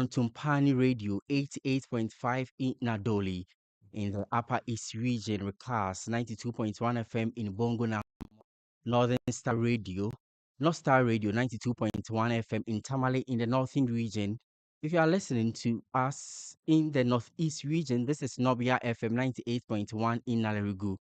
Tumpani Radio 88.5 in Nadoli. In the Upper East Region, recast 92.1 FM in Bongo na Northern Star Radio, North Star Radio 92.1 FM in Tamale in the Northern Region. If you are listening to us in the Northeast Region, this is Nobia FM 98.1 in Nalerigu.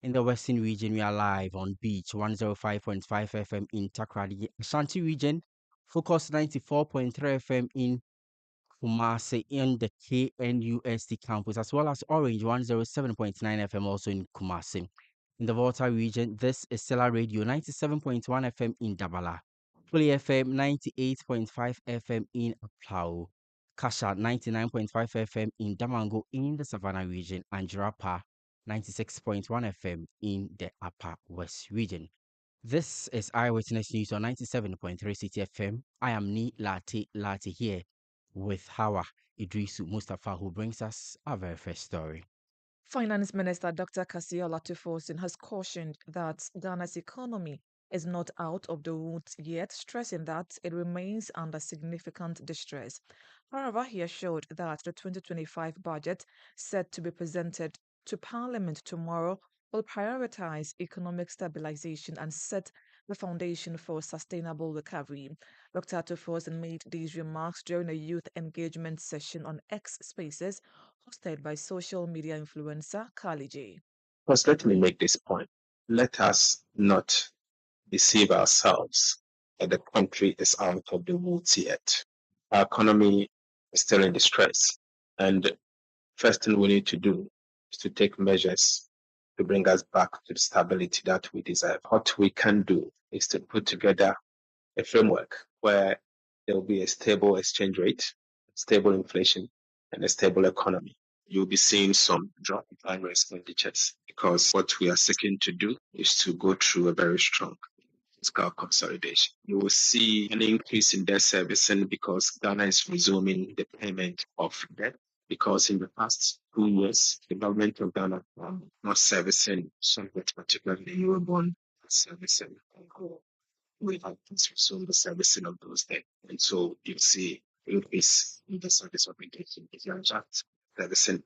In the Western Region, we are live on Beach 105.5 FM in Takrady. Ashanti Region, Focus 94.3 FM in Kumasi in the KNUST campus, as well as Orange 107.9 FM also in Kumasi. In the Volta region, this is Stella Radio 97.1 FM in Dabala, Fully FM 98.5 FM in Aplau, Kasha 99.5 FM in Damango in the Savannah region, and Jirapa 96.1 FM in the Upper West region. This is Eyewitness News on 97.3 Citi FM. I am Ni Lati here with Hawa Idrisu Mustafa, who brings us our very first story. Finance Minister Dr. Kasiola Tufosin has cautioned that Ghana's economy is not out of the woods yet, stressing that it remains under significant distress. However, he assured that the 2025 budget, set to be presented to Parliament tomorrow, will prioritize economic stabilization and set the foundation for sustainable recovery. Dr. Tufosin made these remarks during a youth engagement session on X Spaces hosted by social media influencer Carly J. First, let me make this point. Let us not deceive ourselves that the country is out of the woods yet. Our economy is still in distress. And first thing we need to do is to take measures to bring us back to the stability that we deserve. What we can do is to put together a framework where there will be a stable exchange rate, stable inflation, and a stable economy. You'll be seeing some drop in primary expenditures because what we are seeking to do is to go through a very strong fiscal consolidation. You will see an increase in debt servicing because Ghana is resuming the payment of debt, because in the past 2 years, the government of Ghana not servicing some debt, particularly the Eurobond servicing. We have to resume the servicing of those debt. And so you see increase in the service obligation. If you adjust servicing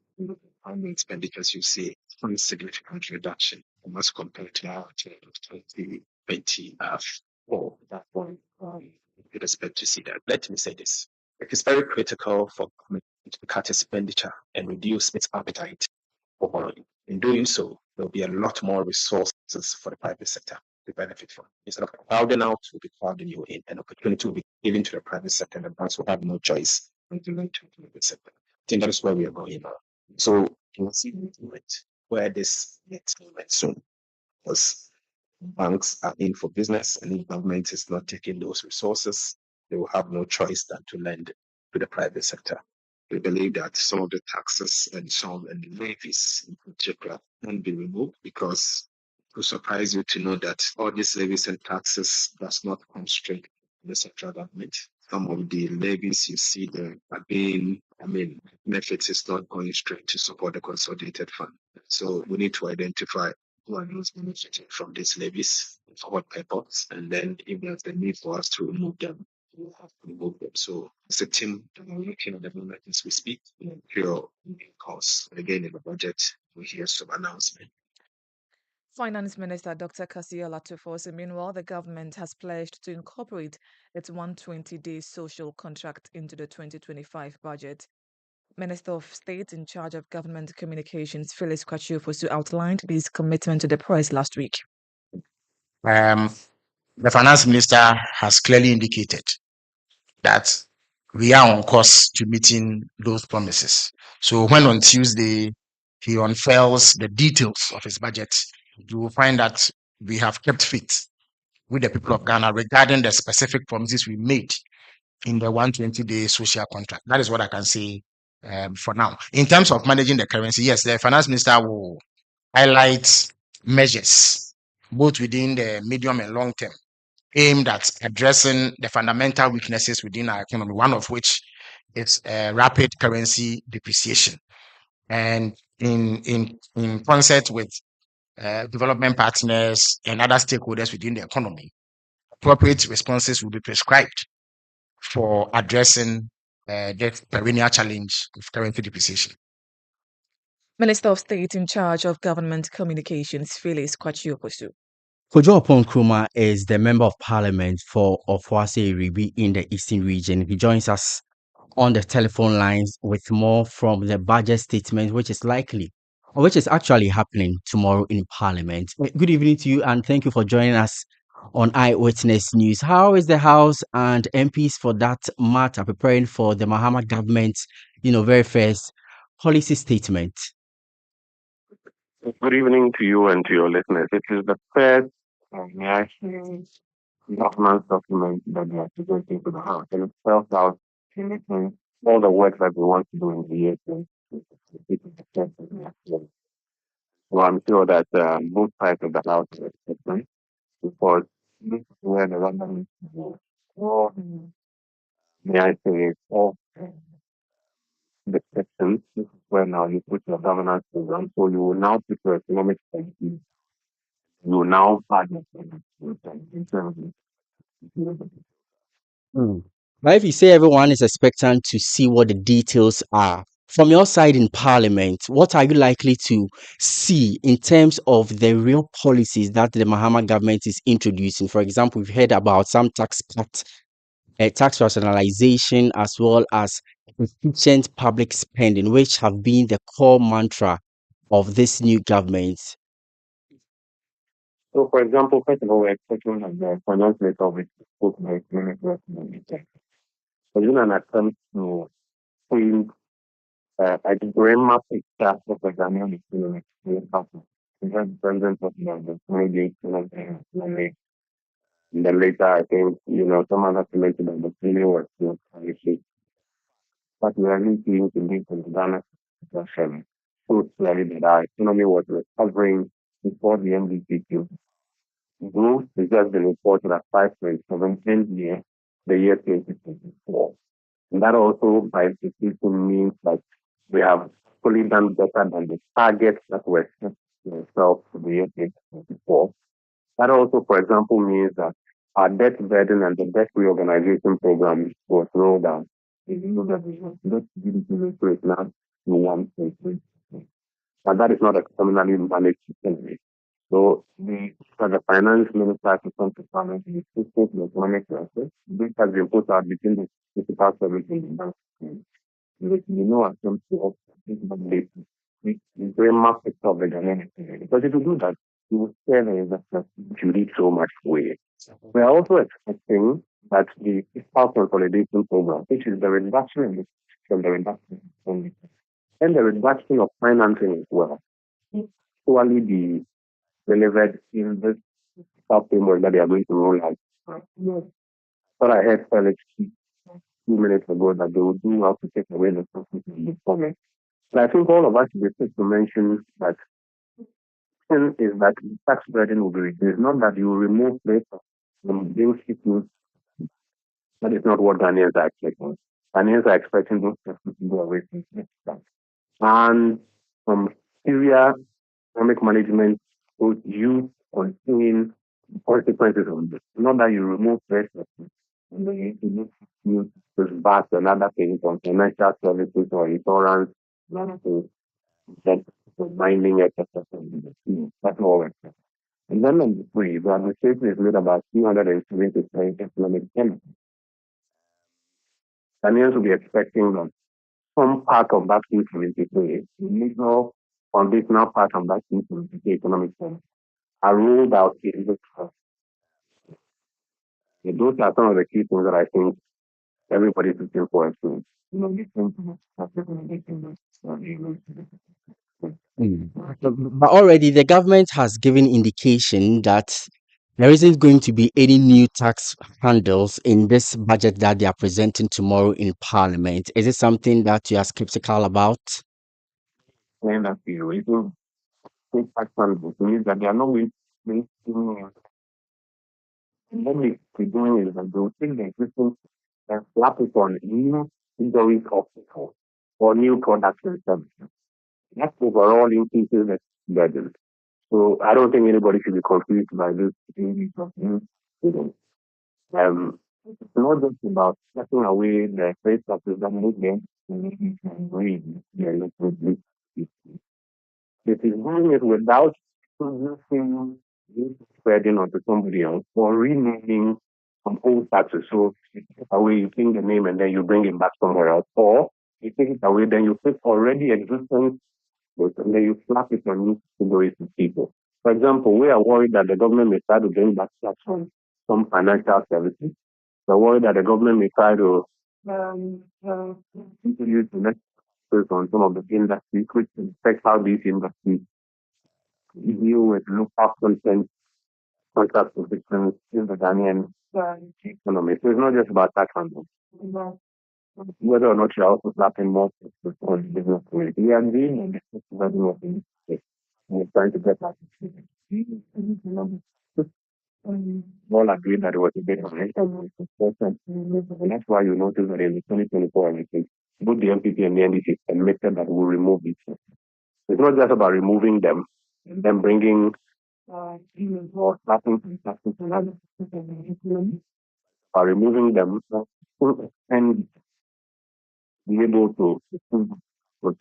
primary expenditures, you see a significant reduction almost compared to our 2024. That one, we expect to see that. Let me say this. It is very critical for government to cut expenditure and reduce its appetite for borrowing. In doing so, there will be a lot more resources for the private sector to benefit from. Instead of crowding out, we'll be crowding you in. An opportunity will be given to the private sector, and the banks will have no choice but to lend to the private sector. I think that is where we are going now. So you will see a movement where this next movement soon, because banks are in for business, and if government is not taking those resources, they will have no choice than to lend to the private sector. We believe that some of the taxes and the levies in particular can be removed, because it will surprise you to know that all these levies and taxes does not come straight from the central government. Some of the levies you see there are being, benefits is not going straight to support the consolidated fund. So we need to identify who are those benefiting from these levies, for what purpose, and then if there's a need for us to remove them, we'll have to remove them. So it's a team that are working on the moment as we speak. Pure costs. Again, in the budget, we hear some announcement. Finance Minister Dr. Kasiola Tufosin, meanwhile, the government has pledged to incorporate its 120-day social contract into the 2025 budget. Minister of State in charge of government communications, Phyllis Kwachufosu, outlined this commitment to the press last week. The finance minister has clearly indicated that we are on course to meeting those promises. So when on Tuesday he unveils the details of his budget, you will find that we have kept faith with the people of Ghana regarding the specific promises we made in the 120-day social contract. That is what I can say for now. In terms of managing the currency, yes, the finance minister will highlight measures both within the medium and long term aimed at addressing the fundamental weaknesses within our economy, one of which is rapid currency depreciation. And in concert with development partners and other stakeholders within the economy, appropriate responses will be prescribed for addressing this perennial challenge of currency depreciation. Minister of State in charge of Government Communications, Phyllis Kwachioposu. Kojo Nkrumah is the Member of Parliament for Ofuase Ribi in the Eastern Region. He joins us on the telephone lines with more from the budget statement, which is likely, or which is actually happening tomorrow in Parliament. Good evening to you, and thank you for joining us on Eyewitness News. How is the House and MPs for that matter preparing for the Mahama government's, very first policy statement? Good evening to you and to your listeners. It is the first government document that we are presenting to the House, and it spells out all the work that we want to do in the year. So I'm sure that both sides of the House are expecting, because this is where the rubber meets the road. Or, may I say, all the sections, this is where now you put your governance program. So you will now put your economic policy. You will now add your in terms of Mm. But if you say everyone is expectant to see what the details are, from your side in Parliament, what are you likely to see in terms of the real policies that the Mahama government is introducing? For example, we've heard about some tax cut, tax rationalization, as well as efficient public spending, which have been the core mantra of this new government. So, for example, first of all, we're expecting that the finance minister will spoke by economic development. So, in an attempt to paint a grimmer picture of the Ghanaian economic development, we have the president talking about the immediate economic. And then later, I think, some other mentioned that the failure was not actually, but we are really seeing to be in the Ghana situation. So clearly that our economy was recovering before the MDP growth is just been reported at 5.7 year, the year 2024. And that also by implication means that we have fully done better than the targets that were set to ourselves for the year 2024. That also, for example, means that our debt burden and the debt reorganization program was rolled out. If you look at the debt GDP rate now to 1.3%. And that is not externally managed anyway. So the finance minister to come to parliament with fiscal and economic crisis. This has been put out between the principal service and the bank. Attempt to the very market of the Ghanaian economy. Because if you do that, you will share the investors you need so much way. We are also expecting that the fiscal consolidation program, which is the reduction in the reduction and the reduction of financing as well, actually be delivered in this framework that they are going to roll out. But I heard Felix 2 minutes ago that they will do how to take away the subsidy from it. But I think all of us should be quick to mention that is that the tax burden will be reduced. Not that you will remove labor from those people. That is not what Ghanaians are expecting. Ghanaians are expecting those taxes to go away from tax. And from Syria, economic management would use on seeing consequences of this. Not that you remove pressure and then you need to use this back and other things on financial services or insurance, other things that mining, etc. That's all. And then number three, the administration is made about 270 economic benefits. Ghanaians will be expecting that some part of that 273, the legal foundational part of that 273 economic benefits are rolled out in this trust. Those are some of the key things that I think everybody's looking forward to. But already the government has given indication that there isn't going to be any new tax handles in this budget that they are presenting tomorrow in Parliament. Is it something that you are skeptical about? And that the reason take tax handles means that they are not going to what they doing is that they will take the existing and slap it on new injuries of people or new products and services. That overall increases the burden. So I don't think anybody should be confused by this. It's not just about taking away the face taxes that make them read their liquidity. It is doing it without producing spreading onto somebody else or renaming some old taxes. So you take it away, you change the name, and then you bring it back somewhere else. Or you take it away, then you fix already existing taxes, and then you slap it on new categories of people. For example, we are worried that the government may try to bring back tax on some financial services. We're worried that the government may try to introduce the next on some of the industries, which affects how these industries deal with local content, contract positions in the Ghanaian economy. So it's not just about tax handling. Whether or not you're also slapping more taxes on the business community. We are doing this very things. We're trying to get that. All agreed that it was a bit of an and that's why you notice that in the 2024 elections, both the MPP and the NDC admitted that we'll remove these. It's not just about removing them and then bringing or starting by removing them and be able to what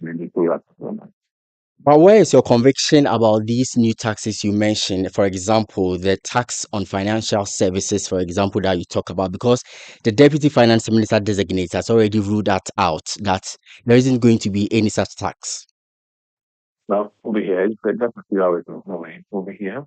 But where is your conviction about these new taxes you mentioned? For example, the tax on financial services, for example, that you talk about, because the deputy finance minister designate has already ruled that out, that there isn't going to be any such tax. Well, over here, it's just a few hours away. Over here,